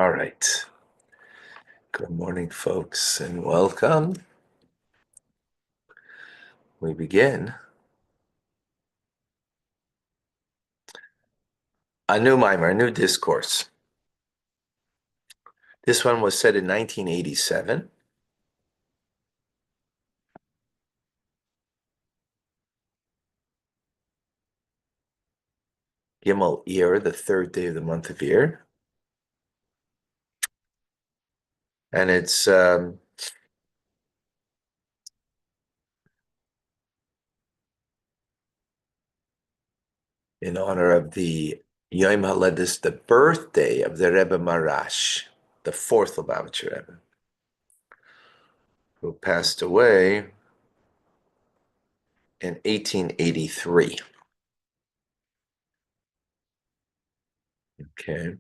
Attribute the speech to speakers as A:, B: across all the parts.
A: All right. Good morning, folks, and welcome. We begin a new mimer, a new discourse. This one was said in 1987. Gimel Iyar, the third day of the month of Iyar. And it's in honor of the Yom HaLedus, the birthday of the Rebbe Marash, the fourth Lubavitcher Rebbe, who passed away in 1883. Okay.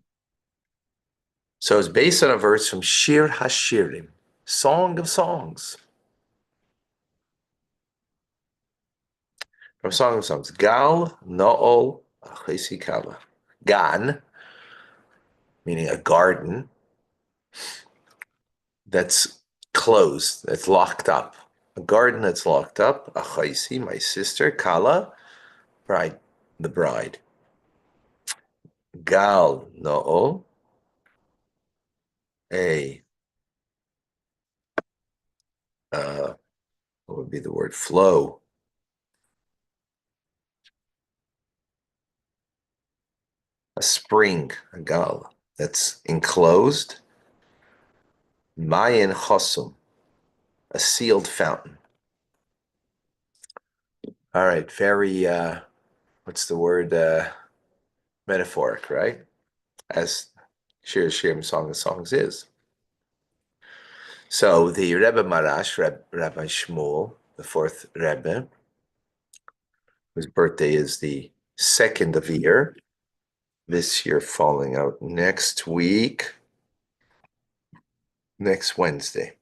A: So it's based on a verse from Shir HaShirim, Song of Songs. From Song of Songs. Gal No'ol Achesi Kala. Gan, meaning a garden that's closed, that's locked up. A garden that's locked up. Achaisi, my sister. Kala, bride, the bride. Gal No'ol, a, what would be the word? Flow. A spring, a gal, that's enclosed. Mayan Chosum, a sealed fountain. All right, very, what's the word? Metaphoric, right? As Shir Shirim, Song of Songs is. So the Rebbe Marash, Rabbi Shmuel, the fourth Rebbe, whose birthday is the 2nd of Iyar, this year falling out next week, next Wednesday.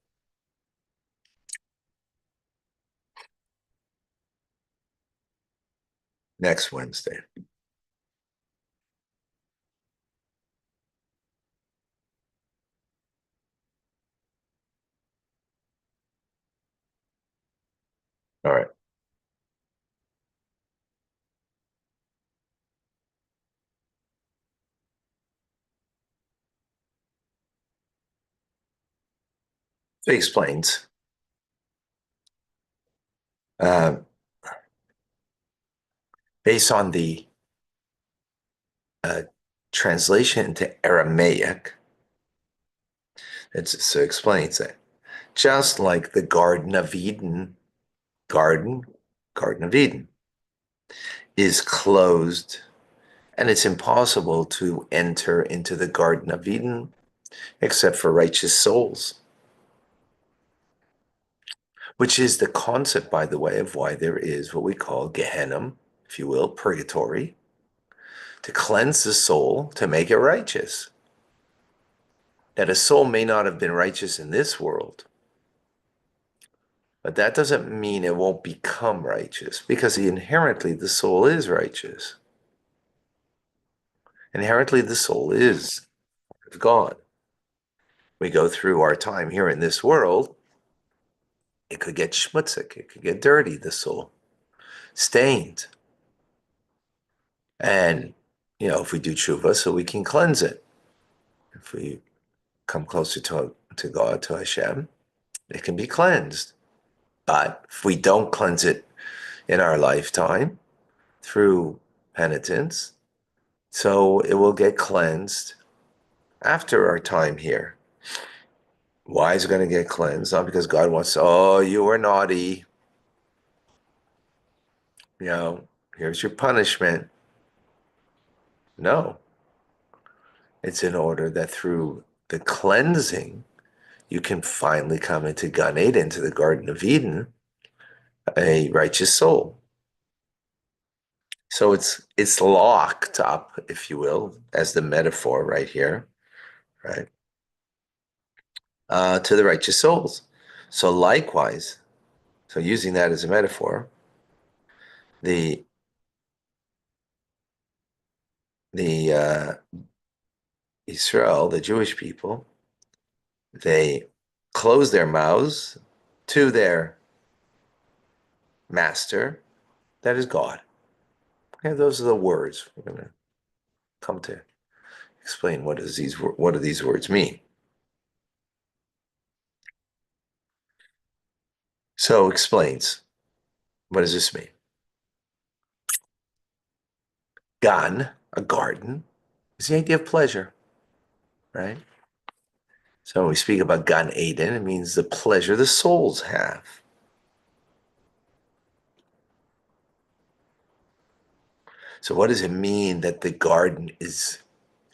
A: Next Wednesday. All right. So he explains. Based on the translation into Aramaic, so explains it. Just like the Garden of Eden, Garden of Eden, is closed, and it's impossible to enter into the Garden of Eden except for righteous souls, which is the concept, by the way, of why there is what we call Gehenna, if you will, purgatory, to cleanse the soul, to make it righteous. That a soul may not have been righteous in this world, but that doesn't mean it won't become righteous, because inherently the soul is righteous. Inherently the soul is of God. We go through our time here in this world, it could get schmutzig, it could get dirty, the soul, stained. And, if we do tshuva, so we can cleanse it. If we come closer to God, to Hashem, it can be cleansed. But if we don't cleanse it in our lifetime through penitence, so it will get cleansed after our time here. Why is it going to get cleansed? Not because God wants, oh, you were naughty. Here's your punishment. No. It's in order that through the cleansing, you can finally come into Gan Eden, into the Garden of Eden, a righteous soul. So it's locked up, if you will, as the metaphor right here, right? To the righteous souls. So likewise, so using that as a metaphor, the Israel, the Jewish people, they close their mouths to their master, that is God. Okay, those are the words. We're going to come to explain what do these words mean. So explains, what does this mean? Gan, a garden, is the idea of pleasure, right? So when we speak about Gan Eden, it means the pleasure the souls have. So what does it mean that the garden is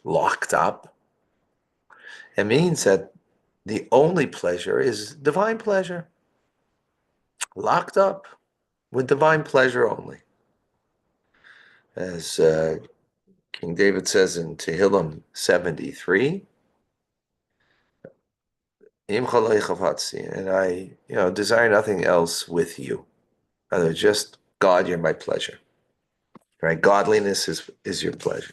A: locked up? It means that the only pleasure is divine pleasure, locked up with divine pleasure only. As King David says in Tehillim 73, and I, desire nothing else with you. Other just God, you're my pleasure. Right? Godliness is your pleasure.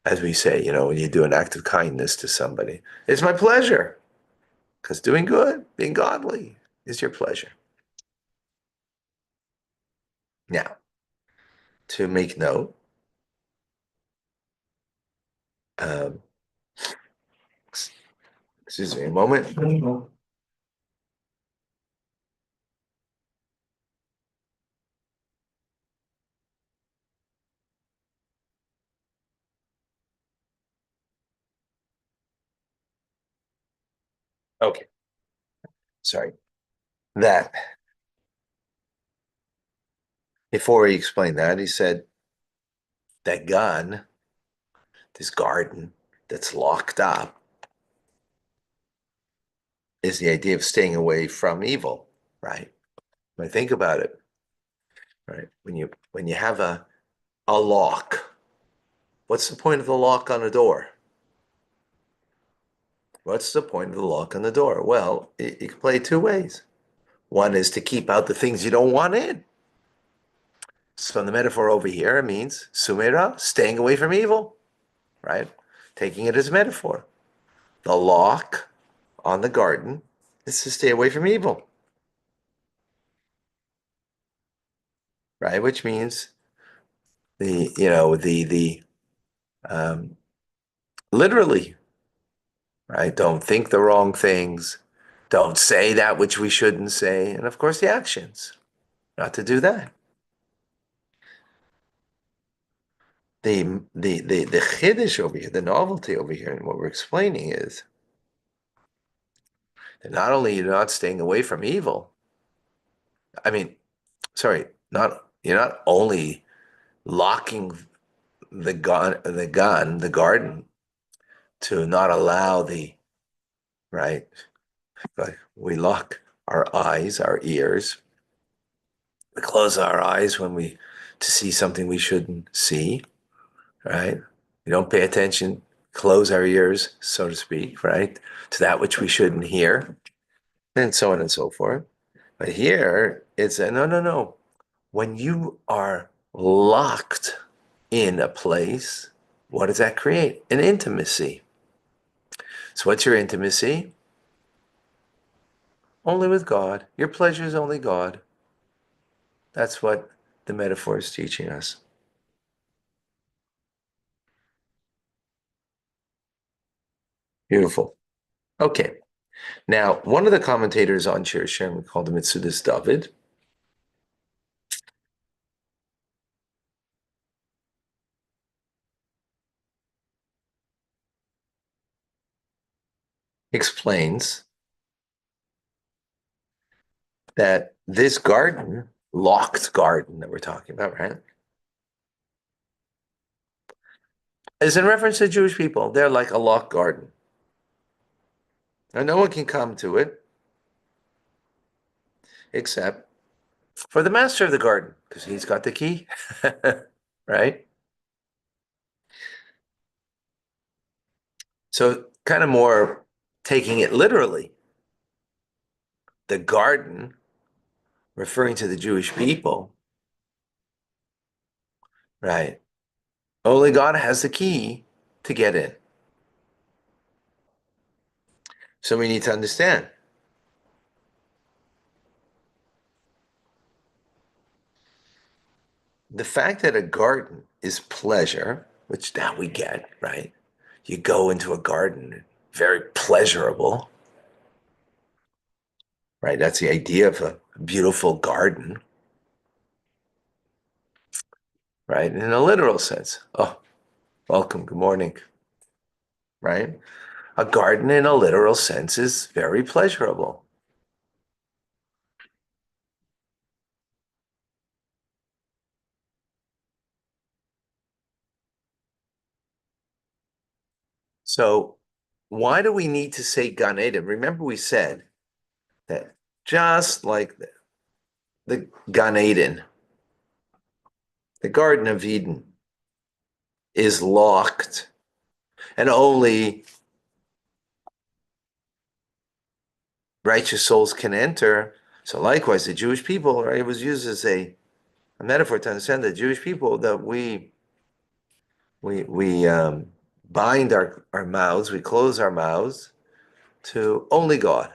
A: As we say, when you do an act of kindness to somebody, it's my pleasure. Because doing good, being godly, is your pleasure. Now, to make note, um, excuse me a moment. Okay, sorry. That, before he explained that, he said that gun, this garden that's locked up, is the idea of staying away from evil, right? When I think about it, right? When you have a lock, what's the point of the lock on a door? What's the point of the lock on the door? Well, it can play two ways. One is to keep out the things you don't want in. So the metaphor over here means sumera, staying away from evil, right? Taking it as a metaphor. The lock on the garden is to stay away from evil, right? Which means the literally, right? Don't think the wrong things. Don't say that which we shouldn't say. And of course, the actions, not to do that. The chiddush over here, the novelty over here, and what we're explaining is that not only you're not staying away from evil, I mean, sorry, you're not only locking the garden to not allow the right, like we lock our eyes, our ears, we close our eyes when we to see something we shouldn't see, right? We don't pay attention, close our ears, so to speak, right, to that which we shouldn't hear, and so on and so forth. But here it's a no, no, no. When you are locked in a place, what does that create? An intimacy. So what's your intimacy? Only with God. Your pleasure is only God. That's what the metaphor is teaching us. Beautiful. Okay. Now, one of the commentators on Shir Shem called him Chassidus David. Explains that this garden, locked garden that we're talking about, right, is in reference to Jewish people. They're like a locked garden. And no one can come to it except for the master of the garden, because he's got the key, right? So, kind of more taking it literally, the garden, referring to the Jewish people, right, Only God has the key to get in. So we need to understand. The fact that a garden is pleasure, which now we get, right? You go into a garden, very pleasurable, right? That's the idea of a beautiful garden, right? In a literal sense. Oh, welcome, good morning, right? A garden in a literal sense is very pleasurable. So why do we need to say Gan Eden? Remember we said that just like the Gan Eden, the Garden of Eden is locked and only righteous souls can enter. So likewise, the Jewish people, right, it was used as a metaphor to understand the Jewish people that we bind our mouths, we close our mouths to only God.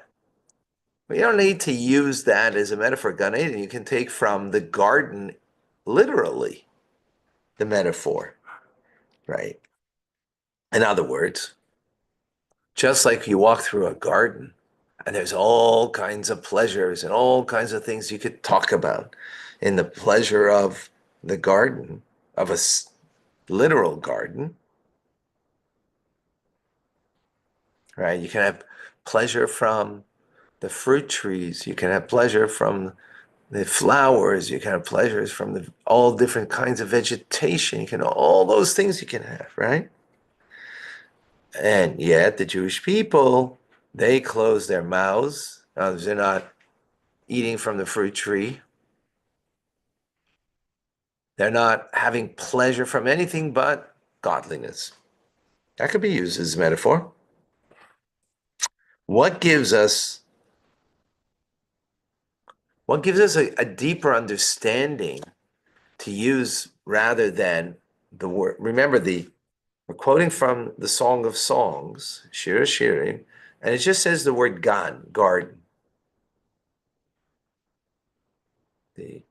A: But you don't need to use that as a metaphor, Gan Eden. You can take from the garden literally the metaphor, right? In other words, just like you walk through a garden and there's all kinds of pleasures and all kinds of things you could talk about in the pleasure of the garden, of a literal garden, right? You can have pleasure from the fruit trees. You can have pleasure from the flowers. You can have pleasures from all different kinds of vegetation. You can all those things you can have, right? And yet the Jewish people, they close their mouths. They're not eating from the fruit tree. They're not having pleasure from anything but godliness. That could be used as a metaphor. What gives us a deeper understanding to use rather than the word? Remember, we're quoting from the Song of Songs, Shir Shirim, and it just says the word gan, garden. The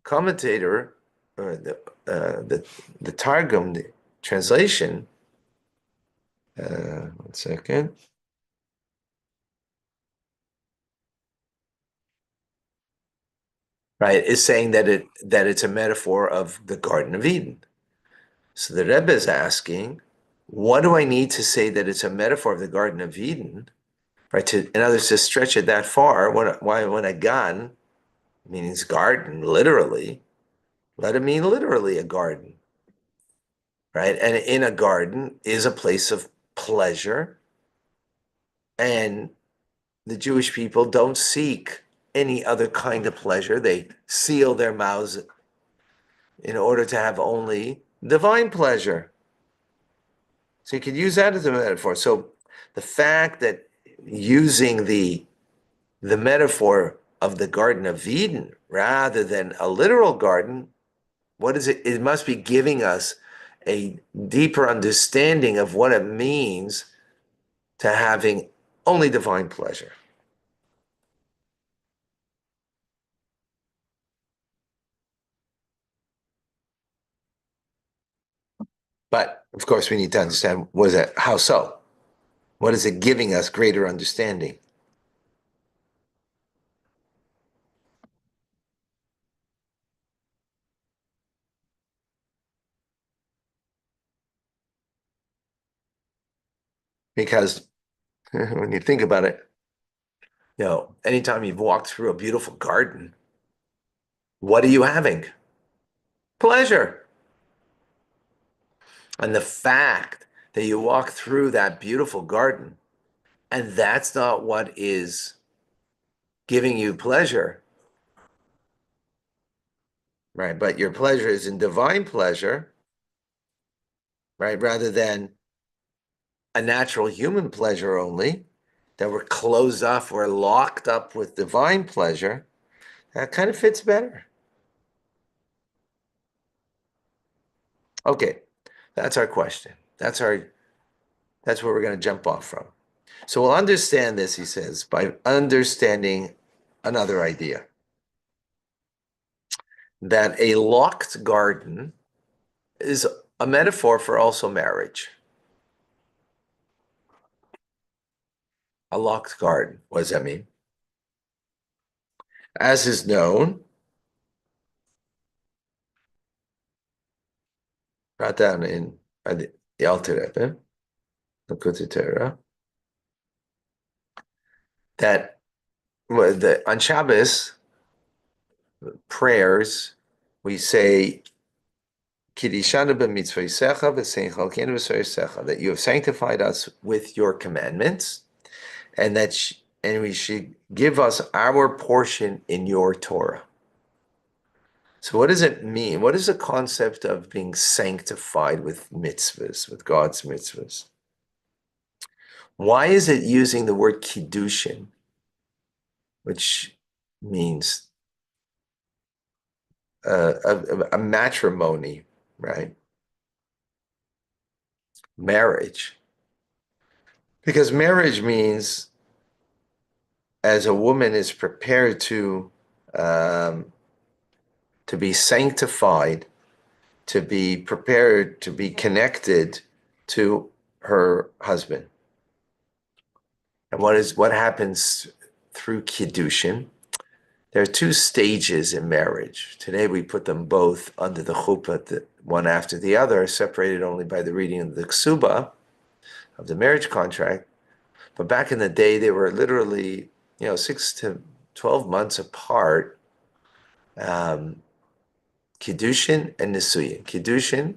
A: commentator, or the Targum, the translation. One second. Right, is saying that it's a metaphor of the Garden of Eden. So the Rebbe is asking, what do I need to say that it's a metaphor of the Garden of Eden? Right, in other words, to stretch it that far, when a gan means garden, literally, let it mean literally a garden, right? And in a garden is a place of pleasure, and the Jewish people don't seek any other kind of pleasure. They seal their mouths in order to have only divine pleasure. So you could use that as a metaphor. So the fact that using the metaphor of the Garden of Eden rather than a literal garden, what is it? It must be giving us a deeper understanding of what it means to having only divine pleasure. But of course, we need to understand what is that? How so? What is it giving us greater understanding? Because when you think about it, anytime you've walked through a beautiful garden, what are you having? Pleasure. And the fact that you walk through that beautiful garden and that's not what is giving you pleasure, right? But your pleasure is in divine pleasure, right? Rather than a natural human pleasure only, that we're closed off, we're locked up with divine pleasure. That kind of fits better. Okay, That's our question. That's where we're going to jump off from. So we'll understand this, he says, by understanding another idea. That a locked garden is a metaphor for also marriage. A locked garden. What does that mean? As is known, brought down in the Alter Rebbe, Likutei Torah, that on Shabbos prayers we say that you have sanctified us with your commandments, and and we should give us our portion in your Torah. So what does it mean? What is the concept of being sanctified with mitzvahs, with God's mitzvahs? Why is it using the word kiddushin, which means a matrimony, right? Marriage. Because marriage means as a woman is prepared to be sanctified, to be prepared to be connected to her husband. And what happens through kiddushin? There are two stages in marriage. Today we put them both under the chuppah, one after the other, separated only by the reading of the ksuba of the marriage contract. But back in the day, they were literally, 6 to 12 months apart. Kiddushin and Nisuyin. Kiddushin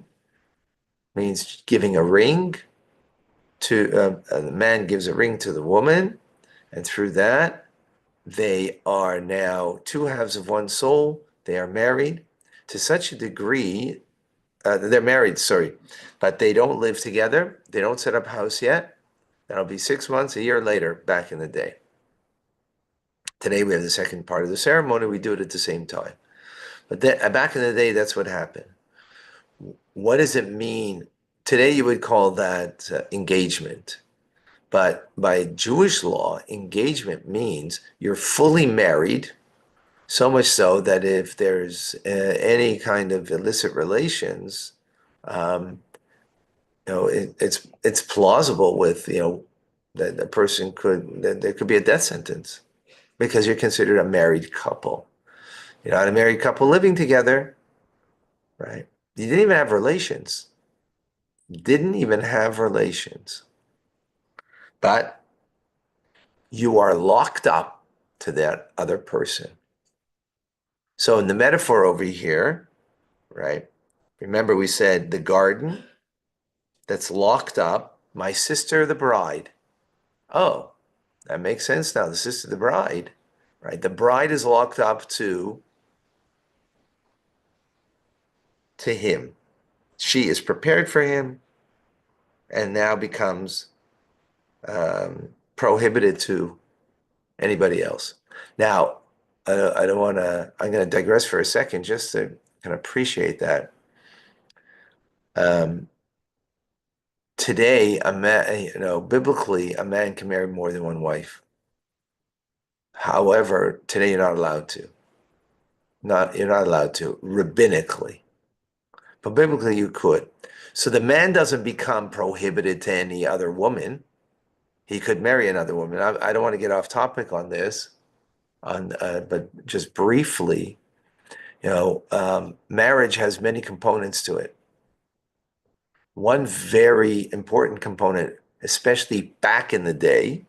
A: means giving a ring to, the man gives a ring to the woman, and through that, they are now two halves of one soul. They are married to such a degree, they're married, sorry, but they don't live together. They don't set up house yet. That'll be 6 months, a year later, back in the day. Today we have the second part of the ceremony. We do it at the same time. But back in the day, that's what happened. What does it mean? Today you would call that engagement. But by Jewish law, engagement means you're fully married, so much so that if there's any kind of illicit relations, it's plausible with, that the person there could be a death sentence because you're considered a married couple. You're not a married couple living together, right? You didn't even have relations. Didn't even have relations. But you are locked up to that other person. So in the metaphor over here, right? Remember we said the garden that's locked up, my sister, the bride. Oh, that makes sense now. The sister, the bride, right? The bride is locked up to him. She is prepared for him and now becomes prohibited to anybody else. Now, I don't want to, I'm going to digress for a second just to kind of appreciate that. Today, a man, biblically, a man can marry more than one wife. However, today you're not allowed to. You're not allowed to, rabbinically. But biblically, you could. So the man doesn't become prohibited to any other woman. He could marry another woman. I don't want to get off topic on this, but just briefly, marriage has many components to it. One very important component, especially back in the day,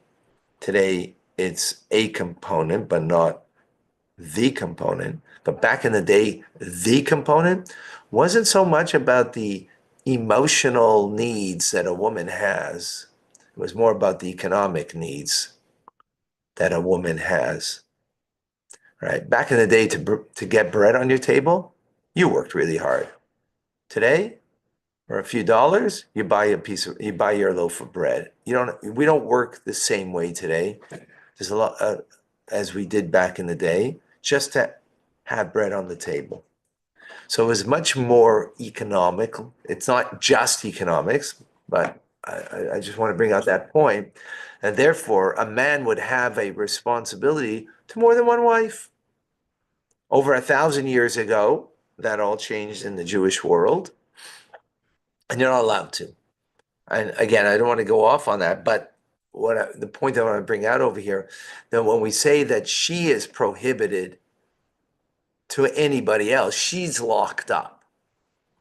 A: today it's a component, but not the component. But back in the day, the component wasn't so much about the emotional needs that a woman has. It was more about the economic needs that a woman has, right? Back in the day, to get bread on your table, you worked really hard. Today, for a few dollars, you buy your loaf of bread. We don't work the same way today. There's a lot, as we did back in the day, just to have bread on the table. So it was much more economical. It's not just economics, but I just want to bring out that point. And therefore, a man would have a responsibility to more than one wife. Over 1,000 years ago, that all changed in the Jewish world, and you're not allowed to. And again, I don't want to go off on that, but the point I want to bring out over here, that when we say that she is prohibited to anybody else, she's locked up.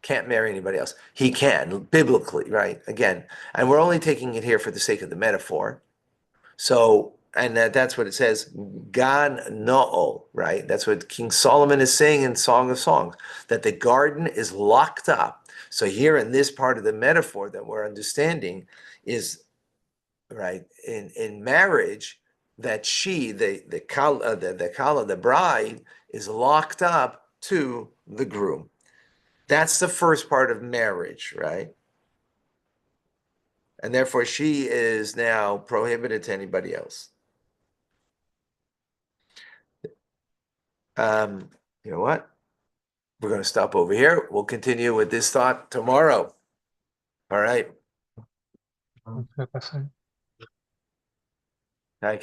A: Can't marry anybody else. He can, biblically, right? Again, and we're only taking it here for the sake of the metaphor. So, and that's what it says, Gan No'o, right? That's what King Solomon is saying in Song of Songs, that the garden is locked up. So here in this part of the metaphor that we're understanding is, right, in marriage, that she, the kala, the bride, is locked up to the groom. That's the first part of marriage, right? And therefore she is now prohibited to anybody else. You know what? We're going to stop over here. We'll continue with this thought tomorrow. All right.
B: ¿Qué pasa?
A: Thank you.